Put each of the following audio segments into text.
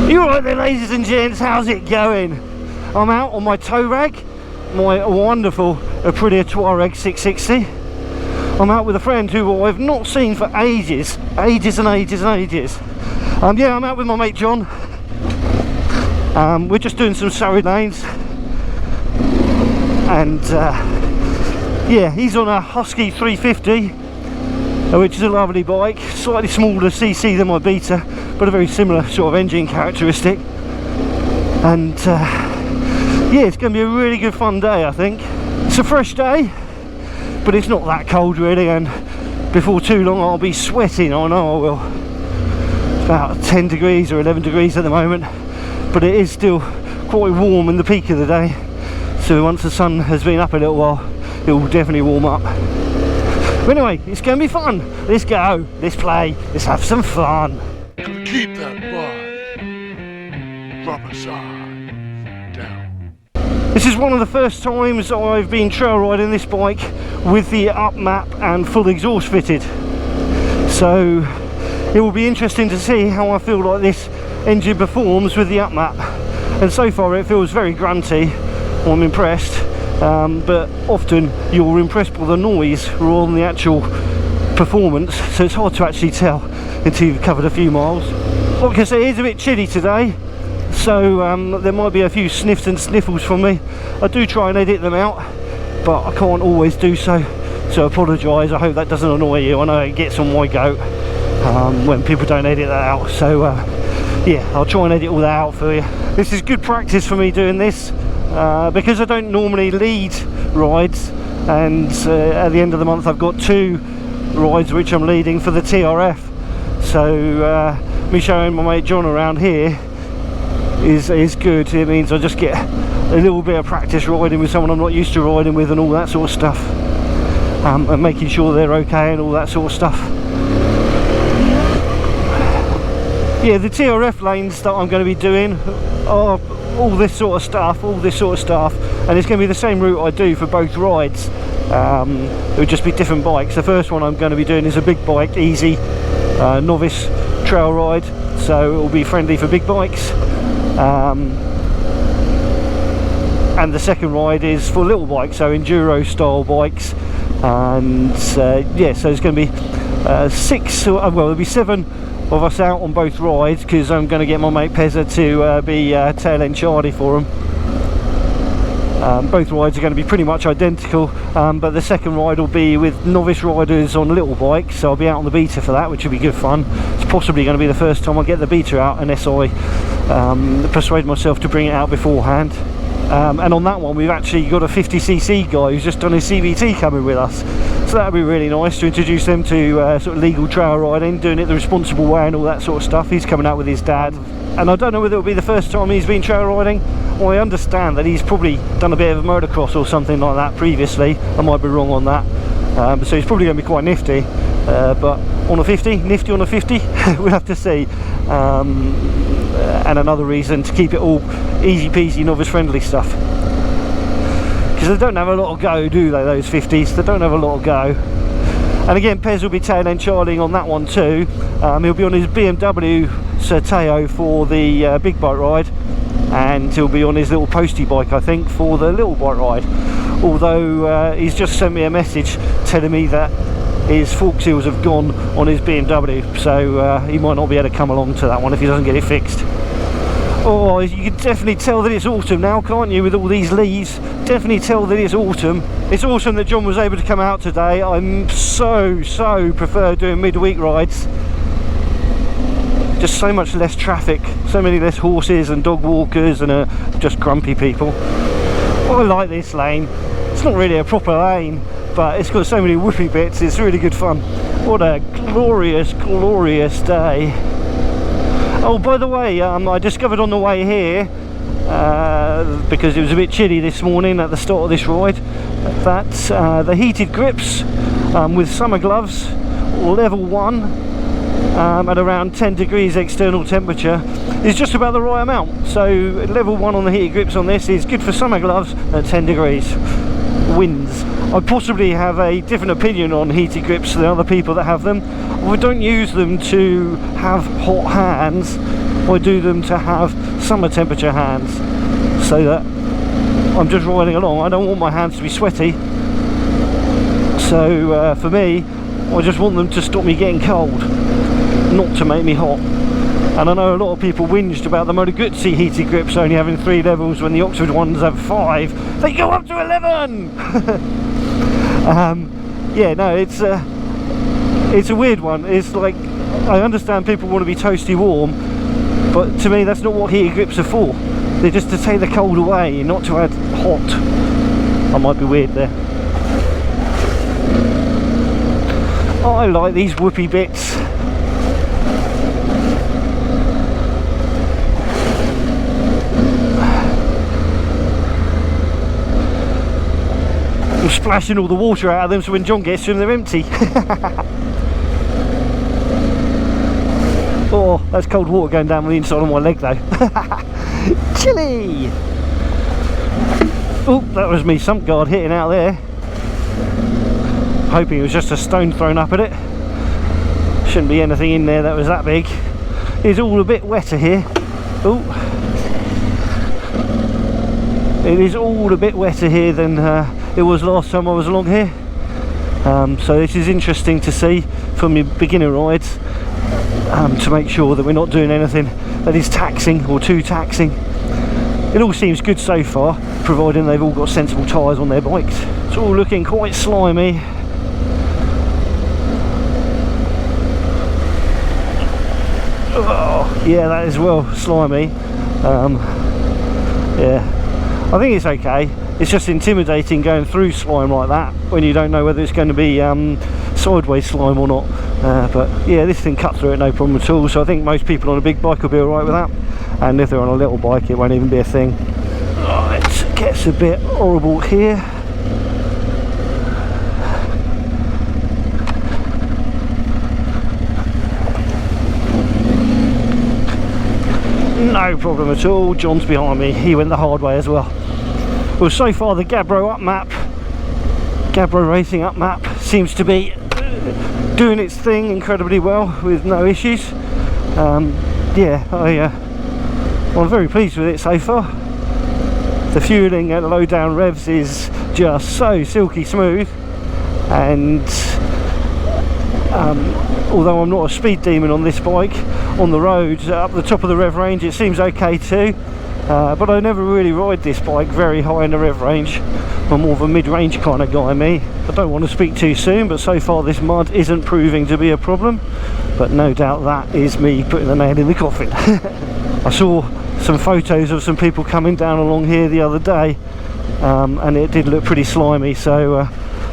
You alright there, ladies and gents, how's it going? I'm out on my tow rag, my wonderful Aprilia Tuareg 660. I'm out with a friend who I've not seen for ages and ages. Yeah, I'm out with my mate John. We're just doing some Surrey lanes. And yeah, he's on a Husky 350, which is a lovely bike, slightly smaller CC than my Beta, but a very similar sort of engine characteristic. And yeah, it's going to be a really good fun day, I think. It's a fresh day, but it's not that cold really, and before too long I'll be sweating. I know I will. It's about 10 degrees or 11 degrees at the moment, but it is still quite warm in the peak of the day. So once the sun has been up a little while, it will definitely warm up. But anyway, it's going to be fun. Let's go, let's play, let's have some fun. Keep that bar, rubber side down. This is one of the first times I've been trail riding this bike with the UpMap and full exhaust fitted. So it will be interesting to see how I feel like this engine performs with the UpMap. And so far it feels very grunty. I'm impressed, but often you're impressed by the noise rather than the actual performance, so it's hard to actually tell until you've covered a few miles. Like I say, it is a bit chilly today, so there might be a few sniffs and sniffles from me. I do try and edit them out, but I can't always do so, so I apologise. I hope that doesn't annoy you. I know it gets on my goat when people don't edit that out, so yeah, I'll try and edit all that out for you. This is good practice for me doing this, because I don't normally lead rides, and at the end of the month I've got 2 rides which I'm leading for the TRF. So me showing my mate John around here is good. It means I just get a little bit of practice riding with someone I'm not used to riding with and all that sort of stuff, and making sure they're okay and all that sort of stuff. Yeah, the TRF lanes that I'm going to be doing are all this sort of stuff, and it's going to be the same route I do for both rides. It would just be different bikes. The first one I'm going to be doing is a big bike, easy Novice trail ride, so it will be friendly for big bikes. And the second ride is for little bikes, so enduro style bikes. And yeah, so it's going to be 6, well there'll be 7 of us out on both rides, because I'm going to get my mate Pezza to be tail end Charlie for them. Both rides are going to be pretty much identical, but the second ride will be with novice riders on little bikes, so I'll be out on the Beta for that, which will be good fun. It's possibly going to be the first time I get the Beta out unless I persuade myself to bring it out beforehand. And on that one we've actually got a 50cc guy who's just done his CVT coming with us, so that would be really nice to introduce them to sort of legal trail riding, doing it the responsible way and all that sort of stuff. He's coming out with his dad, and I don't know whether it'll be the first time he's been trail riding. Well, I understand that he's probably done a bit of motocross or something like that previously. I might be wrong on that, so he's probably going to be quite nifty, but on a 50, nifty on a 50, we'll have to see. And another reason to keep it all easy peasy, novice friendly stuff, because they don't have a lot of go, do they, those 50s? They don't have a lot of go. And again, Pez will be tail end charling on that one too. He'll be on his BMW Certeo for the big bike ride, and he'll be on his little postie bike, I think, for the little bike ride. Although he's just sent me a message telling me that his fork seals have gone on his BMW, so he might not be able to come along to that one if he doesn't get it fixed. Oh, you can definitely tell that it's autumn now, can't you, with all these leaves? Definitely tell that it's autumn. It's awesome that John was able to come out today. I'm so prefer doing midweek rides. Just so much less traffic, so many less horses and dog walkers and just grumpy people. Oh, I like this lane. It's not really a proper lane, but it's got so many whoopie bits. It's really good fun. What a glorious day. Oh, by the way, I discovered on the way here, because it was a bit chilly this morning at the start of this ride, that the heated grips with summer gloves, level 1, at around 10 degrees external temperature, is just about the right amount. So level 1 on the heated grips on this is good for summer gloves at 10 degrees. Winds. I possibly have a different opinion on heated grips than other people that have them. I don't use them to have hot hands, I do them to have summer temperature hands, so that I'm just riding along. I don't want my hands to be sweaty, so for me, I just want them to stop me getting cold, not to make me hot. And I know a lot of people whinged about the Moto Guzzi heated grips only having 3 levels when the Oxford ones have 5. They go up to 11! Yeah, no, it's a weird one. It's like, I understand people want to be toasty warm, but to me that's not what heated grips are for. They're just to take the cold away, not to add hot. I might be weird there. I like these whoopee bits. I'm splashing all the water out of them so when John gets to them they're empty. Oh, that's cold water going down the inside of my leg though. Chilly! Oh, that was me sump guard hitting out there. Hoping it was just a stone thrown up at it. Shouldn't be anything in there that was that big. It's all a bit wetter here. Oh, it is all a bit wetter here than it was last time I was along here. So this is interesting to see from your beginner rides, to make sure that we're not doing anything that is taxing or too taxing. It all seems good so far, providing they've all got sensible tyres on their bikes. It's all looking quite slimy. Oh, yeah, that is well slimy. Yeah, I think it's okay. It's just intimidating going through slime like that when you don't know whether it's going to be sideways slime or not. But yeah, this thing cut through it no problem at all, so I think most people on a big bike will be alright with that, and if they're on a little bike it won't even be a thing. Right, it gets a bit horrible here. No problem at all. John's behind me, he went the hard way as well. Well, so far the Gabbro Racing UpMap seems to be doing its thing incredibly well with no issues. Yeah, I'm very pleased with it so far. The fueling at low down revs is just so silky smooth, and although I'm not a speed demon on this bike, on the roads up the top of the rev range it seems okay too. But I never really ride this bike very high in the rev range. I'm more of a mid-range kind of guy, me. I don't want to speak too soon, but so far this mud isn't proving to be a problem. But no doubt that is me putting the nail in the coffin. I saw some photos of some people coming down along here the other day, and it did look pretty slimy, so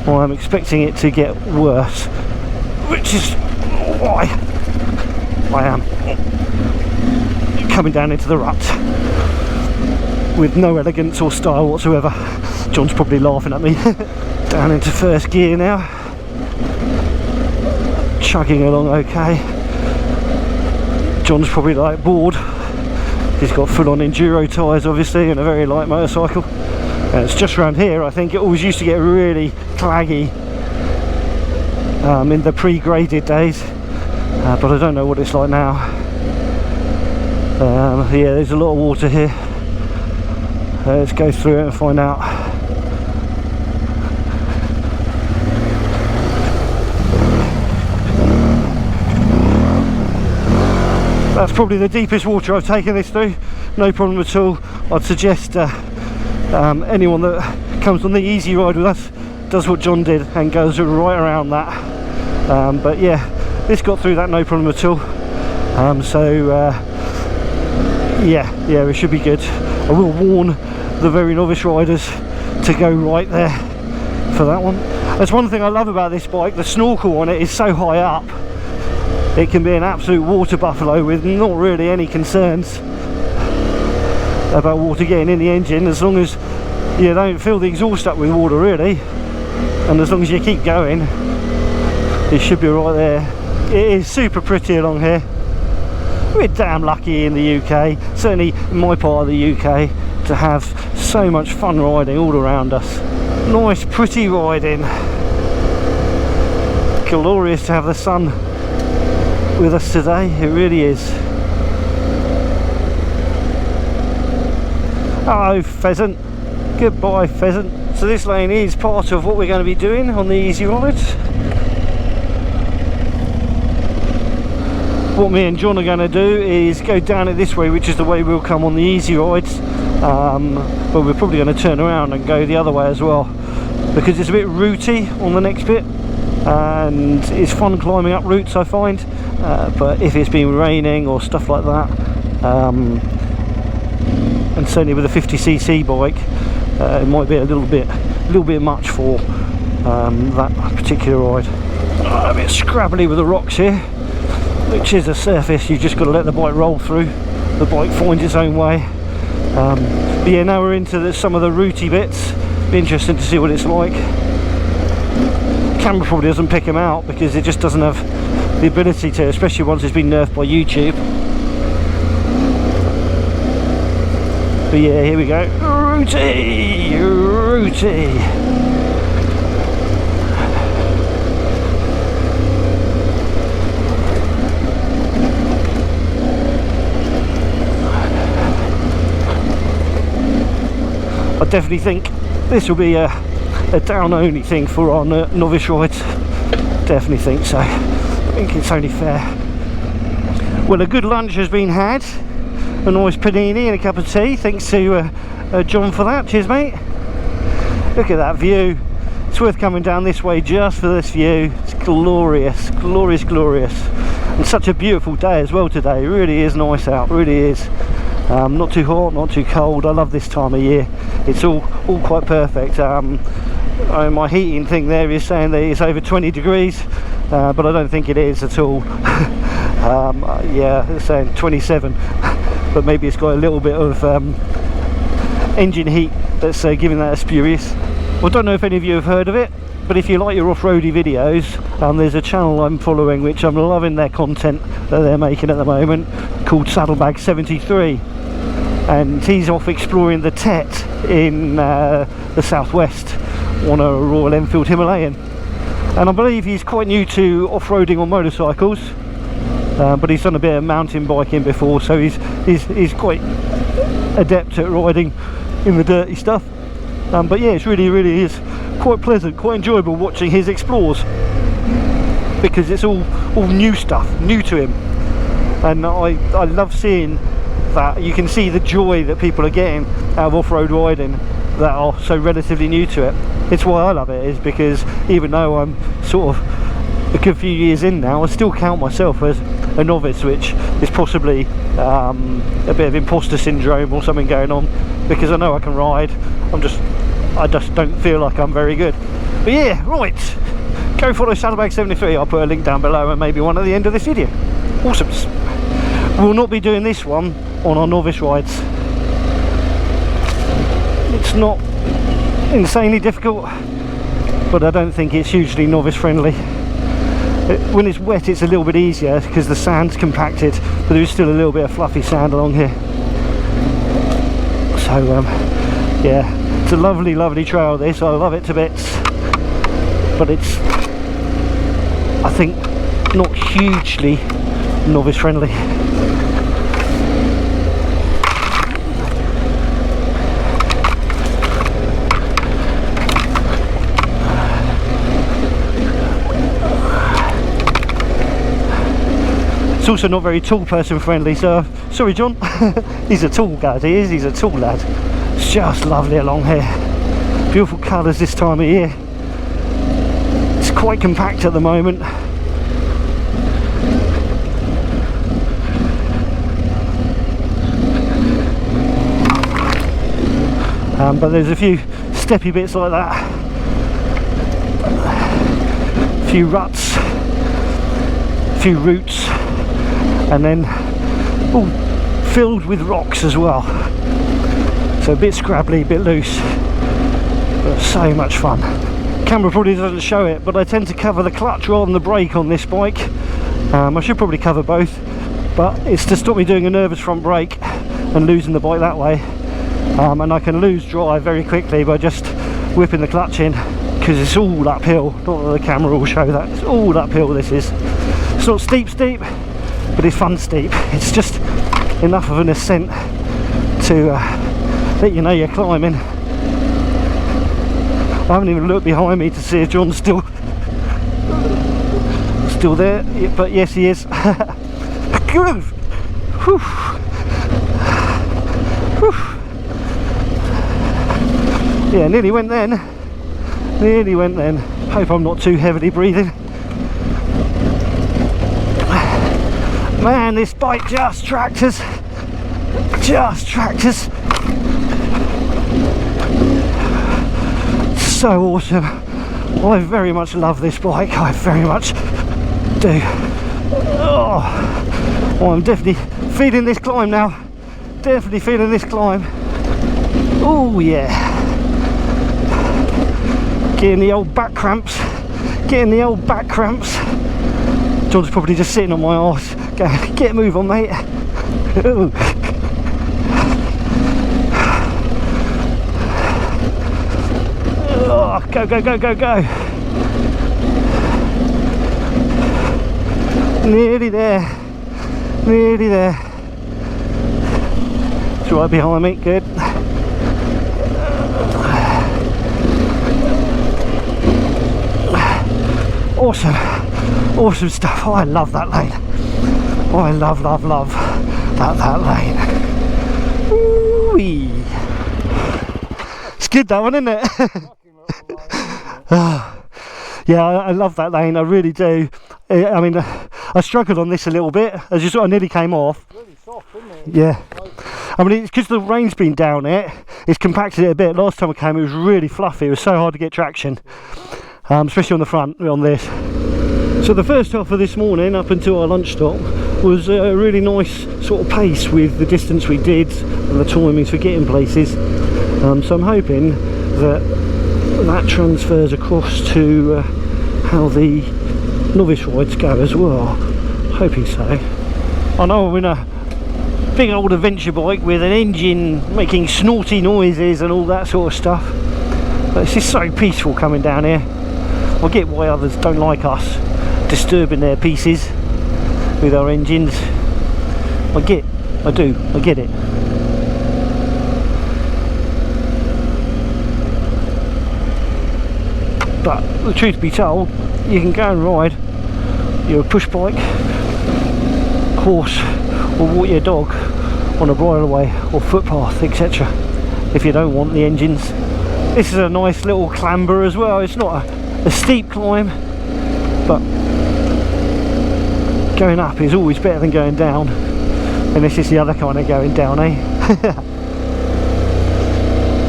well, I'm expecting it to get worse, which is why I am coming down into the rut with no elegance or style whatsoever. John's probably laughing at me. Down into first gear now, chugging along okay. John's probably like bored. He's got full-on enduro tyres obviously and a very light motorcycle, and it's just around here I think it always used to get really claggy in the pre-graded days, but I don't know what it's like now. Yeah, there's a lot of water here. Let's go through it and find out. That's probably the deepest water I've taken this through, no problem at all. I'd suggest anyone that comes on the easy ride with us does what John did and goes right around that. But yeah, this got through that no problem at all. Yeah, it should be good. I will warn the very novice riders to go right there for that one. That's one thing I love about this bike, the snorkel on it is so high up. It can be an absolute water buffalo with not really any concerns about water getting in the engine, as long as you don't fill the exhaust up with water really, and as long as you keep going it should be right there. It is super pretty along here. We're damn lucky in the UK, certainly in my part of the UK, to have so much fun riding all around us. Nice pretty riding. Glorious to have the sun with us today, it really is. Hello pheasant, goodbye pheasant. So this lane is part of what we're going to be doing on the easy rides. What me and John are going to do is go down it this way, which is the way we'll come on the easy rides, but we're probably going to turn around and go the other way as well, because it's a bit rooty on the next bit and it's fun climbing up routes, I find, but if it's been raining or stuff like that, and certainly with a 50cc bike, it might be a little bit much for that particular ride. A bit scrabbly with the rocks here, which is a surface you just got to let the bike roll through. The bike finds its own way. But yeah, now we're into some of the rooty bits. Be interesting to see what it's like. Camera probably doesn't pick them out because it just doesn't have the ability to, especially once it's been nerfed by YouTube. But yeah, here we go. Rooty, rooty. I definitely think this will be a down only thing for our novice rides. Definitely think so. I think it's only fair. Well, a good lunch has been had. A nice panini and a cup of tea. Thanks to John for that. Cheers, mate. Look at that view. It's worth coming down this way just for this view. It's glorious, glorious, glorious. And such a beautiful day as well today. It really is nice out, really is. Not too hot, not too cold. I love this time of year. It's all quite perfect. My heating thing there is saying that it's over 20 degrees, but I don't think it is at all. Yeah, it's saying 27, but maybe it's got a little bit of engine heat that's giving that a spurious. Well, I don't know if any of you have heard of it, but if you like your off-roady videos, there's a channel I'm following which I'm loving their content that they're making at the moment, called Saddlebag 73, and he's off exploring the Tet in the southwest on a Royal Enfield Himalayan, and I believe he's quite new to off-roading on motorcycles, but he's done a bit of mountain biking before, so he's quite adept at riding in the dirty stuff. But yeah, it's really is quite pleasant, quite enjoyable watching his explores, because it's all new stuff, new to him, and I love seeing that. You can see the joy that people are getting out of off-road riding that are so relatively new to it. It's why I love it, is because even though I'm sort of a good few years in now, I still count myself as a novice, which is possibly a bit of imposter syndrome or something going on, because I know I can ride. I just don't feel like I'm very good. But yeah, right, go follow Saddlebag 73. I'll put a link down below and maybe one at the end of this video. Awesome. We'll not be doing this one on our novice rides. It's not insanely difficult, but I don't think it's hugely novice friendly. When it's wet it's a little bit easier because the sand's compacted, but there is still a little bit of fluffy sand along here. So yeah, it's a lovely trail this. I love it to bits, but it's, I think, not hugely novice friendly. It's also not very tall person friendly, so sorry John. He's a tall guy, he's a tall lad. It's just lovely along here. Beautiful colours this time of year. It's quite compact at the moment. But there's a few steppy bits like that. A few ruts, a few roots, and then all filled with rocks as well. So a bit scrabbly, a bit loose, but so much fun. Camera probably doesn't show it, but I tend to cover the clutch rather than the brake on this bike. I should probably cover both, but it's to stop me doing a nervous front brake and losing the bike that way. And I can lose drive very quickly by just whipping the clutch in, because it's all uphill. Not that the camera will show that, it's all uphill. This is, it's not steep, but it's fun steep. It's just enough of an ascent to let you know you're climbing. I haven't even looked behind me to see if John's still there, but yes, he is. Whew. Whew. Yeah, nearly went then. Nearly went then. Hope I'm not too heavily breathing. Man, this bike just tractors. Just tractors. So awesome. I very much love this bike. I very much do. Oh, I'm definitely feeling this climb now. Definitely feeling this climb. Oh yeah. Getting the old back cramps. Getting the old back cramps. John's probably just sitting on my arse going, get a move on, mate. Oh, go, go, go, go, go. Nearly there. Nearly there. It's right behind me, good. Awesome. Awesome stuff. Oh, I love that lane. Oh, I love that lane. Ooh-wee. It's good, that one, isn't it? Yeah, I love that lane. I really do. I mean, I struggled on this a little bit. As you saw, I nearly came off. Really soft, isn't it? Yeah. I mean, it's because the rain's been down it. It's compacted it a bit. Last time I came, it was really fluffy. It was so hard to get traction, especially on the front on this. So the first half of this morning, up until our lunch stop, was a really nice sort of pace with the distance we did and the timings for getting places. So I'm hoping that transfers across to how the novice rides go as well. Hoping so. I know I'm in a big old adventure bike with an engine making snorty noises and all that sort of stuff, but it's just so peaceful coming down here. I get why others don't like us disturbing their pieces with our engines. I get it. But the truth be told, you can go and ride your push bike, horse, or walk your dog on a bridleway or footpath, etc. if you don't want the engines. This is a nice little clamber as well. It's not a steep climb, but going up is always better than going down, and this is the other kind of going down, eh?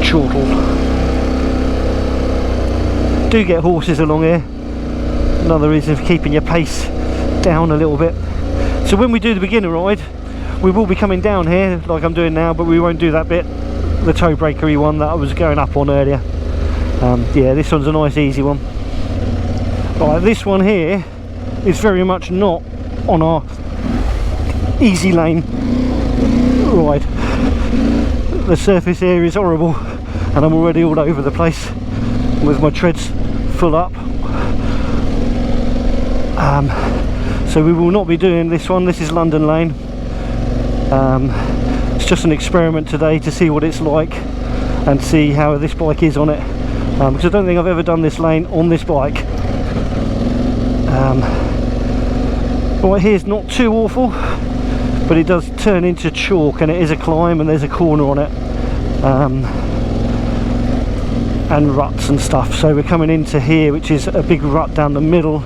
Chortle. Do get horses along here. Another reason for keeping your pace down a little bit. So when we do the beginner ride, we will be coming down here like I'm doing now, but we won't do that bit, the toe breakery one that I was going up on earlier. Yeah, this one's a nice easy one. Right, this one here is very much not on our easy lane ride. The surface here is horrible, and I'm already all over the place with my treads full up. So we will not be doing this one. This is London Lane. It's just an experiment today to see what it's like and see how this bike is on it, because I don't think I've ever done this lane on this bike. Right here's not too awful, but it does turn into chalk, and it is a climb, and there's a corner on it, and ruts and stuff. So we're coming into here, which is a big rut down the middle.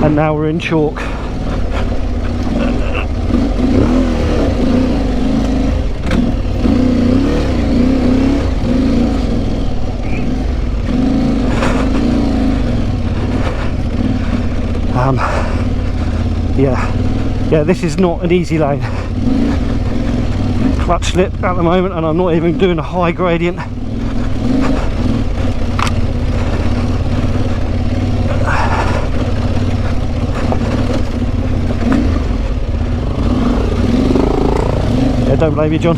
And now we're in chalk. Yeah, this is not an easy lane. Clutch slip at the moment, and I'm not even doing a high gradient. Yeah, don't blame you, John.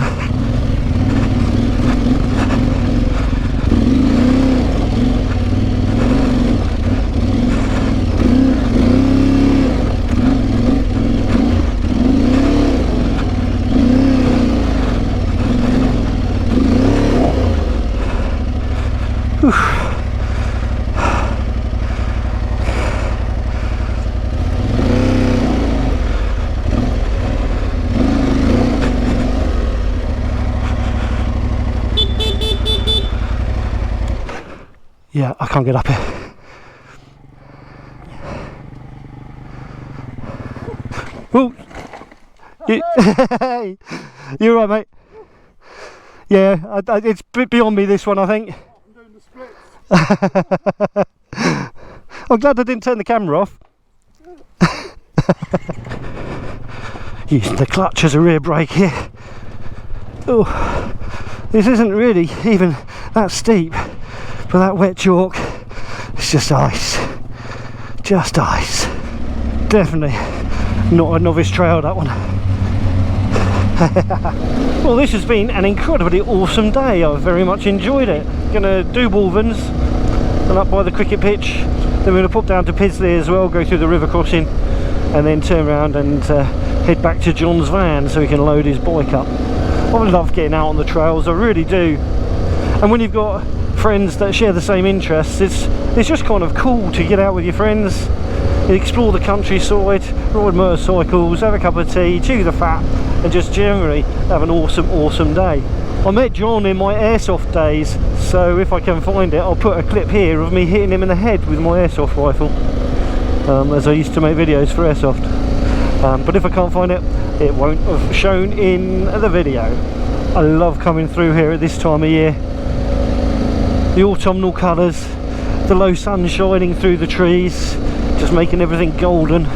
Yeah, I can't get up here. Oh, you're right, mate. Yeah, it's a bit beyond me, this one, I think. I'm doing the splits. I'm glad I didn't turn the camera off. Using the clutch as a rear brake here. Oh, this isn't really even that steep, but that wet chalk, it's just ice. Just ice. Definitely not a novice trail, that one. Well, this has been an incredibly awesome day. I've very much enjoyed it. Gonna do Wolvens and up by the cricket pitch. Then we're gonna pop down to Pisley as well, go through the river crossing, and then turn around and head back to John's van so he can load his bike up. I love getting out on the trails, I really do. And when you've got friends that share the same interests, it's just kind of cool to get out with your friends, explore the countryside, ride motorcycles, have a cup of tea, chew the fat, and just generally have an awesome day. I met John in my airsoft days, so if I can find it, I'll put a clip here of me hitting him in the head with my airsoft rifle, as I used to make videos for airsoft. But if I can't find it, it won't have shown in the video. I love coming through here at this time of year. The autumnal colours, the low sun shining through the trees, just making everything golden.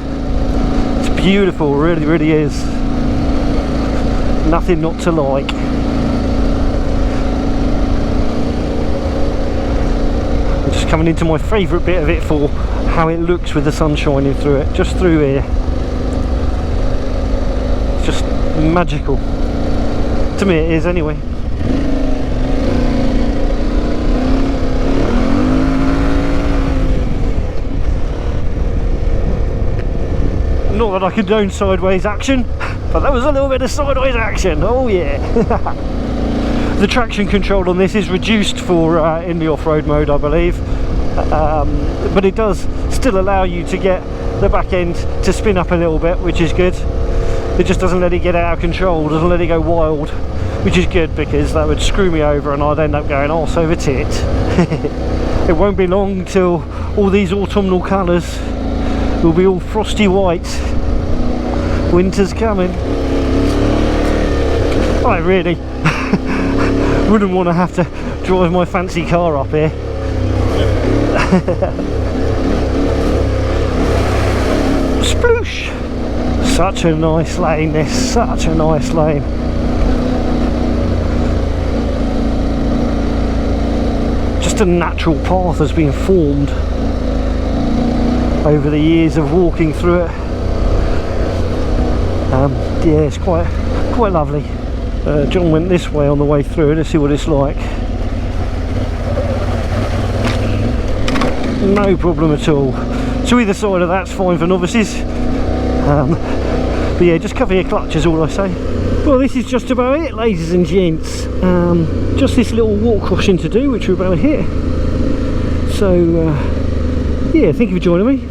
It's beautiful, really, really is. Nothing not to like. I'm just coming into my favourite bit of it for how it looks with the sun shining through it, just through here. It's just magical. To me it is anyway. Not that I condone sideways action, but that was a little bit of sideways action, oh yeah. The traction control on this is reduced for in the off-road mode, I believe, but it does still allow you to get the back end to spin up a little bit, which is good. It just doesn't let it get out of control, doesn't let it go wild, which is good because that would screw me over and I'd end up going arse over tit. It won't be long till all these autumnal colours will be all frosty white. Winter's coming. I really wouldn't want to have to drive my fancy car up here. Sploosh! Such a nice lane, this, such a nice lane. Just a natural path has been formed over the years of walking through it. Yeah, it's quite lovely. John went this way on the way through. Let's see what it's like. No problem at all. So either side of that's fine for novices. But yeah, just cover your clutch is all I say. Well, this is just about it, ladies and gents. Just this little walk crossing to do, which we're about here. So yeah, thank you for joining me.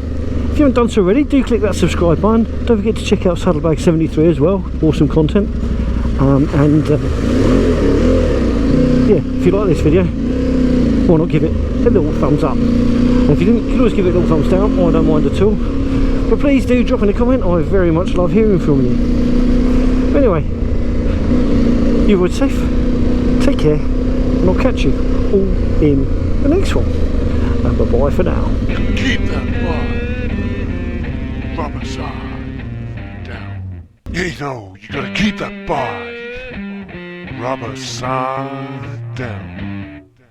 If you haven't done so already, do click that subscribe button. Don't forget to check out Saddlebag 73 as well. Awesome content. Yeah, if you like this video, why not give it a little thumbs up? And if you didn't, you can always give it a little thumbs down. I don't mind at all. But please do drop in a comment. I very much love hearing from you. But anyway, you ride safe. Take care, and I'll catch you all in the next one. And bye bye for now. Keep that bar. Rubber side down. You know, you gotta keep that bar. Rubber side down.